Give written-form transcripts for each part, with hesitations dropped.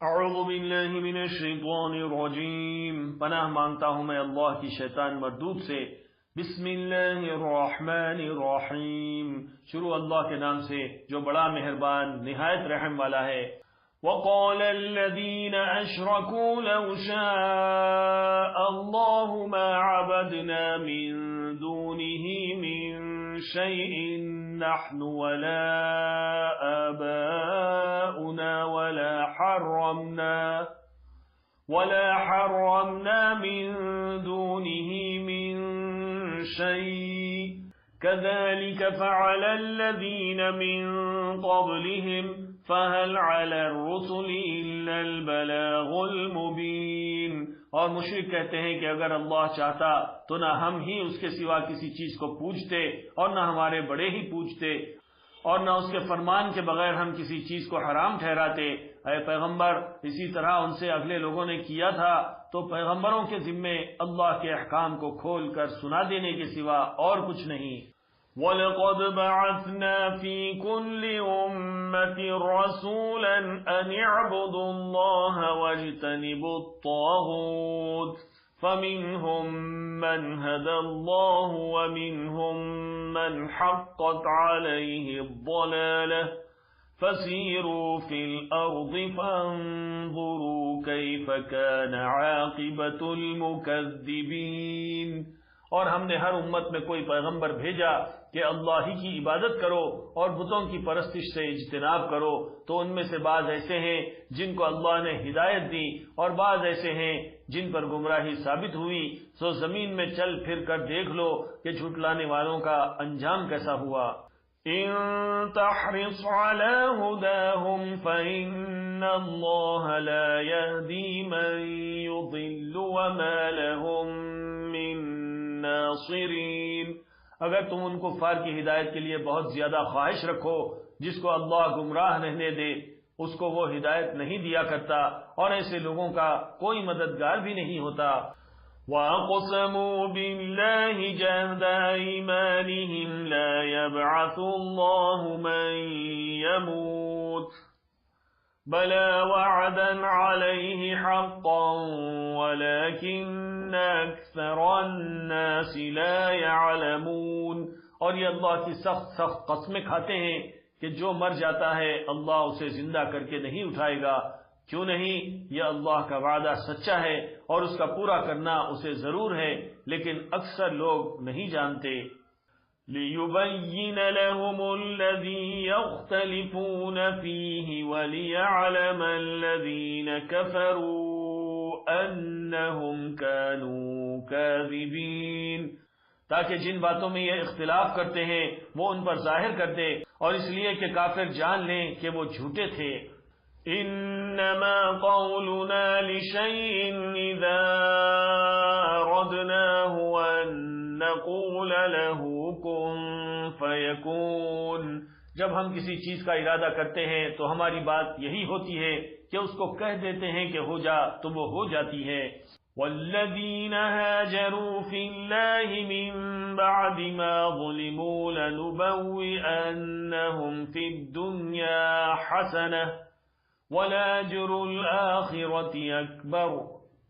اعوذ باللہ من الشیطان الرجیم، پناہ مانگتا ہوں میں اللہ کی شیطان مردود سے۔ بسم اللہ الرحمن الرحیم، شروع اللہ کے نام سے جو بڑا مہربان نہایت رحم والا ہے۔ وقال الذين أشركوا لو شاء الله ما عبدنا من دونه من شيء نحن ولا آباؤنا ولا حرمنا من دونه من شيء كذلك فعل الذين من قبلهم فَهَلْ عَلَى الرُّسُلِ إِلَّا الْبَلَاغُ الْمُبِينُ۔ اور مشرک کہتے ہیں کہ اگر اللہ چاہتا تو نہ ہم ہی اس کے سوا کسی چیز کو پوجتے اور نہ ہمارے بڑے ہی پوجتے اور نہ اس کے فرمان کے بغیر ہم کسی چیز کو حرام ٹھہراتے۔ اے پیغمبر، اسی طرح ان سے اگلے لوگوں نے کیا تھا، تو پیغمبروں کے ذمے اللہ کے احکام کو کھول کر سنا دینے کے سوا اور کچھ نہیں۔ وَلَقَدْ بَعَثْنَا فِي كُلِّ أُمَّةٍ رَسُولًا أَنِ اعْبُدُوا اللَّهَ وَاجْتَنِبُوا الطَّاغُوتَ فَمِنْهُمْ مَنْ هَدَى اللَّهُ وَمِنْهُمْ مَنْ حَقَّتْ عَلَيْهِ الضَّلَالَةُ فَسِيرُوا فِي الْأَرْضِ فَانظُرُوا كَيْفَ كَانَ عَاقِبَةُ الْمُكَذِّبِينَ۔ اور ہم نے ہر امت میں کوئی پیغمبر بھیجا کہ اللہ ہی کی عبادت کرو اور بتوں کی پرستش سے اجتناب کرو، تو ان میں سے بعض ایسے ہیں جن کو اللہ نے ہدایت دی اور بعض ایسے ہیں جن پر گمراہی ثابت ہوئی۔ سو زمین میں چل پھر کر دیکھ لو کہ جھٹلانے والوں کا انجام کیسا ہوا۔ ان تحرص على هداهم فإن الله لا يهدي من يضل وما لهم من ناصرین۔ اگر تم ان کفار کی ہدایت کے لیے بہت زیادہ خواہش رکھو، جس کو اللہ گمراہ رہنے دے اس کو وہ ہدایت نہیں دیا کرتا، اور ایسے لوگوں کا کوئی مددگار بھی نہیں ہوتا۔ وَأَقْسَمُوا بِاللَّهِ جَهْدَ أَيْمَانِهِمْ لَا يَبْعَثُ اللَّهُ مَن يَمُوتُ بَلَىٰ وَعْدًا عَلَيْهِ حَقًّا وَلَٰكِنَّ أَكْثَرَ النَّاسِ لَا يَعْلَمُونَ۔ اور یہ اللہ کی سخت قسمیں کھاتے ہیں کہ جو مر جاتا ہے اللہ اسے زندہ کر کے نہیں اٹھائے گا۔ کیوں نہیں؟ یہ اللہ کا وعدہ سچا ہے اور اس کا پورا کرنا اسے ضرور ہے، لیکن اکثر لوگ نہیں جانتے۔ لِيُبَيِّنَ لَهُمُ الَّذِي يَخْتَلِفُونَ فِيهِ وَلِيَعْلَمَ الَّذِينَ كَفَرُوا أَنَّهُمْ كَانُوا كَاذِبِينَ، تاکہ جن باتوں میں یہ اختلاف کرتے ہیں وہ ان پر ظاہر کر دے، اور اس لیے کہ کافر جان لیں کہ وہ جھوٹے تھے۔ انما قولنا لشيء اذا اردناه ان نقول له كن فيكون، جب ہم کسی چیز کا ارادہ کرتے ہیں تو ہماری بات یہی ہوتی ہے کہ اس کو کہہ دیتے ہیں کہ ہو جا تو وہ ہو جاتی ہے۔ والذین هاجروا فی اللہ من بعد ما ظلموا لنبوئنهم فی الدنیا حسنہ وَلَأَجْرُ الْآخِرَةِ أَكْبَرُ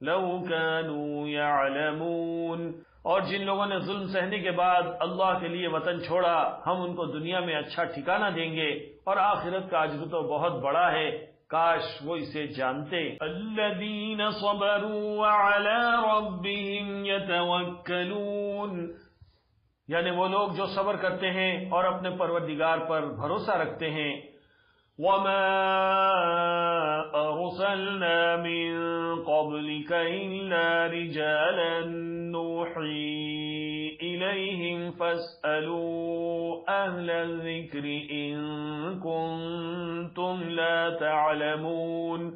لَوْ كَانُوا يَعْلَمُونَ۔ اور جن لوگوں نے ظلم سہنے کے بعد اللہ کے لیے وطن چھوڑا، ہم ان کو دنیا میں اچھا ٹھکانہ دیں گے، اور آخرت کا اجر تو بہت بڑا ہے، کاش وہ اسے جانتے۔ الَّذِينَ صَبَرُوا وَعَلَى رَبِّهِمْ يَتَوَكَّلُونَ، یعنی وہ لوگ جو صبر کرتے ہیں اور اپنے پروردگار پر بھروسہ رکھتے ہیں۔ وَمَا أَرْسَلْنَا مِن قَبْلِكَ إِلَّا رِجَالًا نُوحِي إِلَيْهِمْ فَاسْأَلُوا أَهْلَ الذِّكْرِ إِن كُنتُمْ لَا تَعْلَمُونَ۔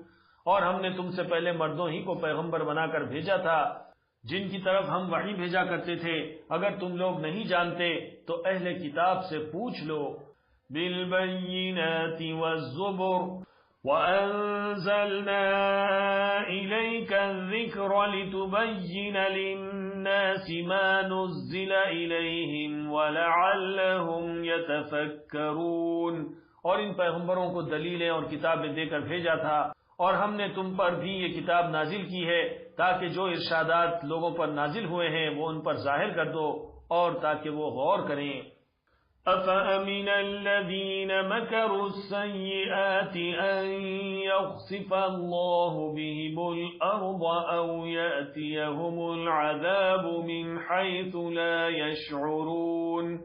اور ہم نے تم سے پہلے مردوں ہی کو پیغمبر بنا کر بھیجا تھا جن کی طرف ہم وحی بھیجا کرتے تھے، اگر تم لوگ نہیں جانتے تو اہل کتاب سے پوچھ لو۔ بالبينات والزبر وأنزلنا إليك الذكر لتبين للناس ما نزل إليهم ولعلهم يتفكرون، اور ان پیغمبروں کو دلیلیں اور کتابیں دے کر بھیجا تھا اور ہم نے تم پر بھی یہ کتاب نازل کی ہے تاکہ جو ارشادات لوگوں پر نازل ہوئے ہیں وہ ان پر ظاہر کر دو اور تاکہ وہ غور کریں۔ أَفَأَمِنَ الَّذِينَ مَكَرُوا السَّيِّئَاتِ أَن يَخْسِفَ اللَّهُ بِهِمُ الْأَرْضَ أَوْ يَأْتِيَهُمُ الْعَذَابُ مِنْ حَيْثُ لَا يَشْعُرُونَ۔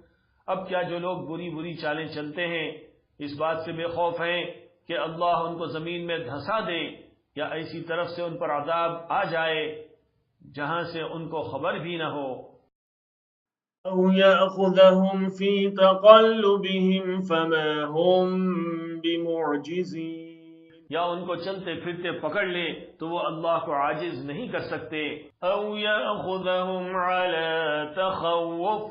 اب کیا جو لوگ بری چالیں چلتے ہیں اس بات سے بے خوف ہیں کہ اللہ ان کو زمین میں دھسا دے یا ایسی طرف سے ان پر عذاب آ جائے جہاں سے ان کو خبر بھی نہ ہو۔ أَوْ يَأْخُذَهُمْ فِي تَقَلُّبِهِمْ فَمَا هُمْ بِمُعْجِزِينَ، یا ان کو چلتے پھرتے پکڑ لے تو وہ اللہ کو عاجز نہیں کر سکتے۔ أَوْ يَأْخُذَهُمْ عَلَى تَخَوُّفٍ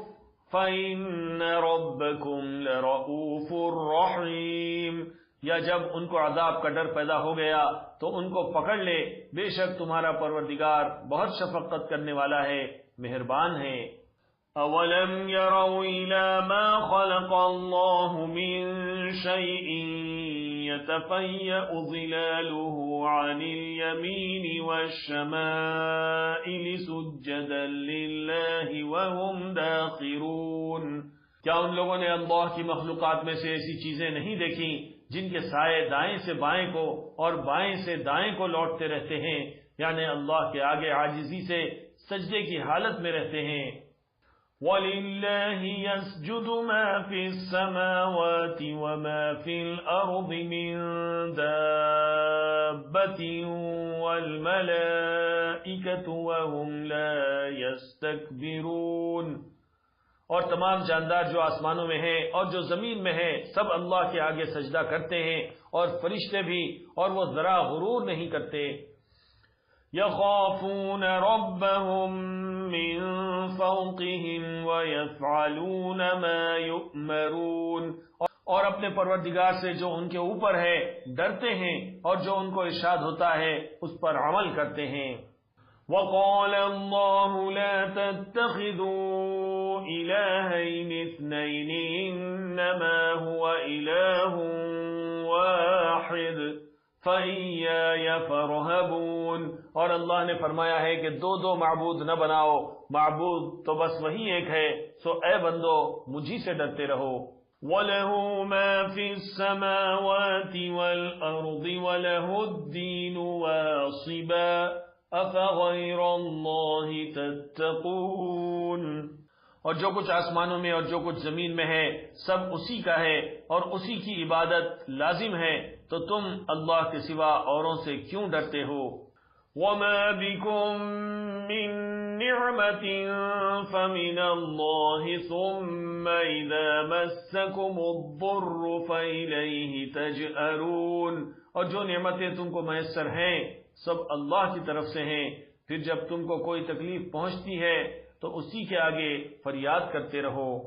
فَإِنَّ رَبَّكُمْ لَرَءُوفٌ رَحِيمٌ، یا جب ان کو عذاب کا ڈر پیدا ہو گیا تو ان کو پکڑ لے، بے شک تمہارا پروردگار بہت شفقت کرنے والا ہے، مہربان ہے۔ أَوَلَمْ يَرَوْا إِلَى مَا خَلَقَ اللَّهُ مِنْ شَيْءٍ يَتَفَيَّأُ ظِلَالُهُ عَنِ الْيَمِينِ وَالشَّمَائِلِ سُجَّدًا لِلَّهِ وَهُمْ دَاخِرُونَ۔ کیا ان لوگوں نے اللہ کی مخلوقات میں سے ایسی چیزیں نہیں دیکھی جن کے سائے دائیں سے بائیں کو اور بائیں سے دائیں کو لوٹتے رہتے ہیں، یعنی اللہ کے آگے عاجزی سے سجدے کی حالت میں رہتے ہیں۔ وَلِلَّهِ يَسْجُدُ مَا فِي السَّمَاوَاتِ وَمَا فِي الْأَرْضِ مِن دَابَّةٍ وَالْمَلَائِكَةُ وَهُمْ لَا يَسْتَكْبِرُونَ۔ اور تمام جاندار جو آسمانوں میں ہیں اور جو زمین میں ہیں سب اللہ کے آگے سجدہ کرتے ہیں، اور فرشتے بھی، اور وہ ذرا غرور نہیں کرتے۔ يَخَافُونَ رَبَّهُم مِّن فَوْقِهِمْ وَيَفْعَلُونَ مَا يُؤْمَرُونَ، اور اپنے پروردگار سے جو ان کے اوپر ہے ڈرتے ہیں اور جو ان کو ارشاد ہوتا ہے اس پر عمل کرتے ہیں۔ وَقَالَ اللَّهُ لَا تَتَّخِذُوا إِلَٰهَيْنِ اثْنَيْنِ إِنَّمَا هُوَ إِلَٰهٌ وَاحِدٌ فَإِيَّايَ فَارْهَبُونِ، اور اللہ نے فرمایا ہے کہ دو معبود نہ بناؤ، معبود تو بس وہی ایک ہے، سو اے بندو مجھی سے ڈرتے رہو۔ وَلَهُ مَا فِي السَّمَاوَاتِ وَالْأَرْضِ وَلَهُ الدِّينُ وَاصِبًا أَفَغَيْرَ اللَّهِ تَتَّقُونَ۔ اور جو کچھ آسمانوں میں اور جو کچھ زمین میں ہے سب اسی کا ہے اور اسی کی عبادت لازم ہے، تو تم اللہ کے سوا اوروں سے کیوں ڈرتے ہو؟ وَمَا بِكُم مِّن نِّعْمَةٍ فَمِنَ اللَّهِ ثُمَّ إِذَا مَسَّكُمُ الضُّرُّ فَإِلَيْهِ تَجْأَرُونَ۔ اور جو نعمتیں تم کو میسر ہیں سب اللہ کی طرف سے ہیں، پھر جب تم کو کوئی تکلیف پہنچتی ہے تو اسی کے آگے فریاد کرتے رہو۔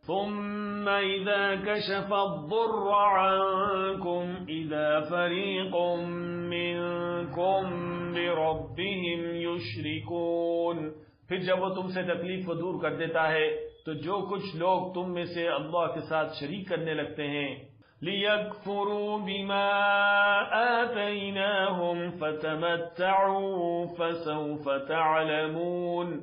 ثُمَّ إِذَا كَشَفَ الضُّرَّ عَنكُمْ إِذَا فَرِيقٌ مِّنكُم بِرَبِّهِمْ يُشْرِكُونَ۔ پھر جب وہ تم سے تکلیف کو دور کر دیتا ہے تو جو کچھ لوگ تم میں سے اللہ کے ساتھ شریک کرنے لگتے ہیں۔ لِيَكْفُرُوا بِمَا آتَيْنَاهُمْ فَتَمَتَّعُوا فَسَوْفَ تَعْلَمُونَ،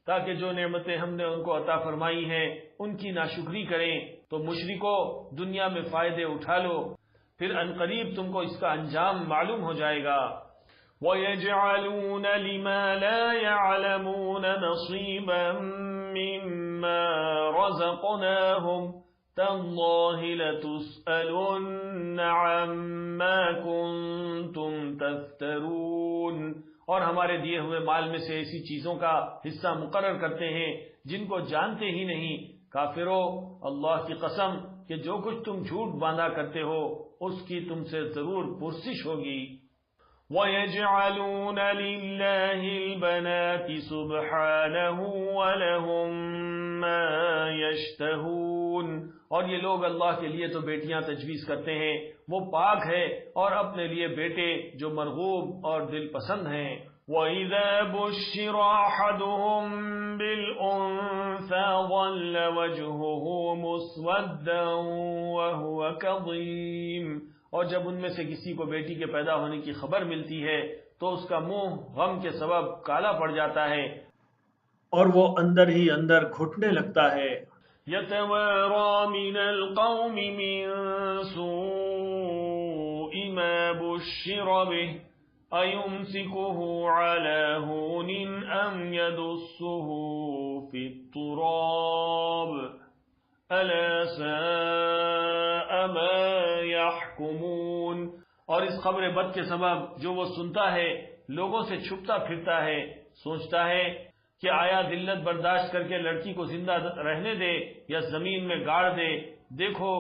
تاکہ جو نعمتیں ہم نے ان کو عطا فرمائی ہیں ان کی ناشکری کریں، تو مشرکو دنیا میں فائدے اٹھا لو، پھر عنقریب تم کو اس کا انجام معلوم ہو جائے گا۔ وَيَجْعَلُونَ لِمَا لَا يَعْلَمُونَ نَصِيبًا مِّمَّا رَزَقْنَاهُمْ تَاللَّهِ لَتُسْأَلُنَّ عَمَّا كُنتُمْ تَفْتَرُونَ، اور ہمارے دیے ہوئے مال میں سے ایسی چیزوں کا حصہ مقرر کرتے ہیں جن کو جانتے ہی نہیں۔ کافرو، اللہ کی قسم کہ جو کچھ تم جھوٹ باندھا کرتے ہو اس کی تم سے ضرور پرسش ہوگی۔ وَيَجْعَلُونَ لِلَّهِ الْبَنَاتِ سُبْحَانَهُ وَلَهُم مَّا يَشْتَهُونَ، اور یہ لوگ اللہ کے لیے تو بیٹیاں تجویز کرتے ہیں، وہ پاک ہے، اور اپنے لیے بیٹے جو مرغوب اور دل پسند ہیں۔ وَإِذَا بُشِّرَ أَحَدُهُم بِالْأُنثَىٰ ظَلَّ وَجْهُهُ مُسْوَدًّا وَهُوَ كَظِيمٌ، اور جب ان میں سے کسی کو بیٹی کے پیدا ہونے کی خبر ملتی ہے تو اس کا منہ غم کے سبب کالا پڑ جاتا ہے اور وہ اندر ہی اندر گھٹنے لگتا ہے. يتوارى من القوم من سوء ما بشر به أيمسكه على هون أم يدسه في التراب ألا ساء ما يحكمون. اور اس خبر بد کے سبب جو وہ سنتا ہے لوگوں سے چھپتا پھرتا ہے، سوچتا ہے کہ آیا ذلت برداشت کر کے لڑکی کو زندہ رہنے دے یا زمین میں گاڑ دے. دیکھو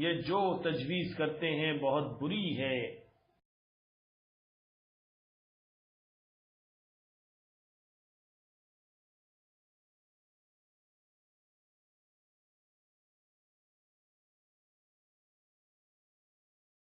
یہ جو تجویز کرتے ہیں بہت بری ہے.